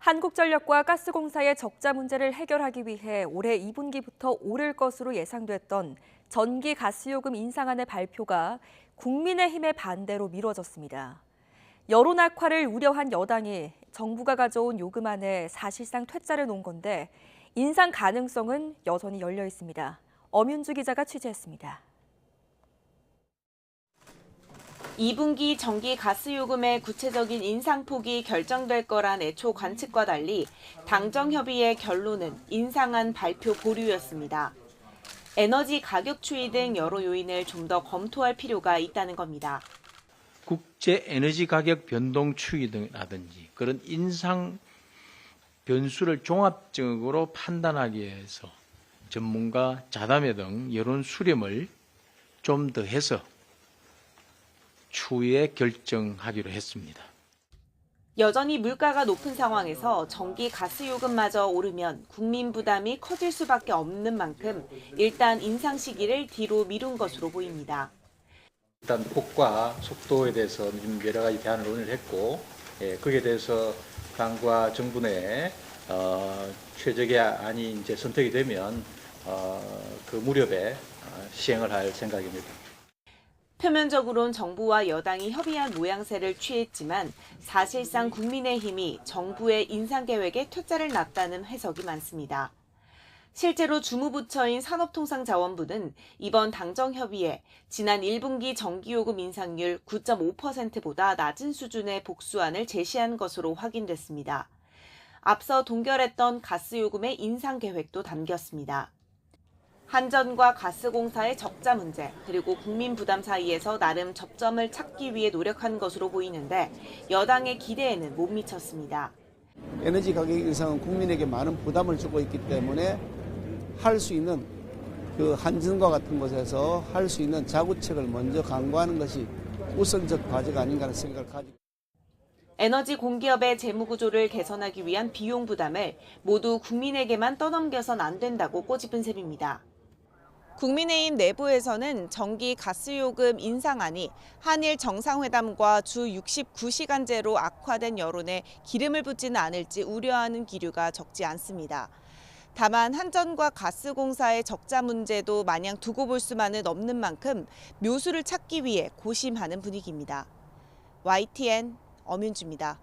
한국전력과 가스공사의 적자 문제를 해결하기 위해 올해 2분기부터 오를 것으로 예상됐던 전기 가스요금 인상안의 발표가 국민의힘의 반대로 미뤄졌습니다. 여론 악화를 우려한 여당이 정부가 가져온 요금안에 사실상 퇴짜를 놓은 건데 인상 가능성은 여전히 열려 있습니다. 엄윤주 기자가 취재했습니다. 2분기 전기 가스요금의 구체적인 인상폭이 결정될 거란 애초 관측과 달리 당정협의의 결론은 인상안 발표 보류였습니다. 에너지 가격 추이 등 여러 요인을 좀 더 검토할 필요가 있다는 겁니다. 국제 에너지 가격 변동 추이 등이라든지 그런 인상 변수를 종합적으로 판단하기 위해서 전문가 자담회 등 여론 수렴을 좀 더 해서 추후에 결정하기로 했습니다. 여전히 물가가 높은 상황에서 전기 가스 요금마저 오르면 국민 부담이 커질 수밖에 없는 만큼 일단 인상 시기를 뒤로 미룬 것으로 보입니다. 일단 폭과 속도에 대해서 여러 가지 대안을 논의를 했고, 거기에 대해서 당과 정부 내에 최적의 안이 이제 선택이 되면 그 무렵에 시행을 할 생각입니다. 표면적으론 정부와 여당이 협의한 모양새를 취했지만 사실상 국민의힘이 정부의 인상 계획에 퇴짜를 놨다는 해석이 많습니다. 실제로 주무부처인 산업통상자원부는 이번 당정협의에 지난 1분기 전기요금 인상률 9.5%보다 낮은 수준의 복수안을 제시한 것으로 확인됐습니다. 앞서 동결했던 가스요금의 인상 계획도 담겼습니다. 한전과 가스공사의 적자 문제, 그리고 국민 부담 사이에서 나름 접점을 찾기 위해 노력한 것으로 보이는데 여당의 기대에는 못 미쳤습니다. 에너지 가격 인상은 국민에게 많은 부담을 주고 있기 때문에 할 수 있는 그 한전과 같은 곳에서 할 수 있는 자구책을 먼저 강구하는 것이 우선적 과제가 아닌가 하는 생각을 가지고 에너지 공기업의 재무 구조를 개선하기 위한 비용 부담을 모두 국민에게만 떠넘겨선 안 된다고 꼬집은 셈입니다. 국민의힘 내부에서는 전기 가스요금 인상안이 한일 정상회담과 주 69시간제로 악화된 여론에 기름을 붓지는 않을지 우려하는 기류가 적지 않습니다. 다만 한전과 가스공사의 적자 문제도 마냥 두고 볼 수만은 없는 만큼 묘수를 찾기 위해 고심하는 분위기입니다. YTN 엄윤주입니다.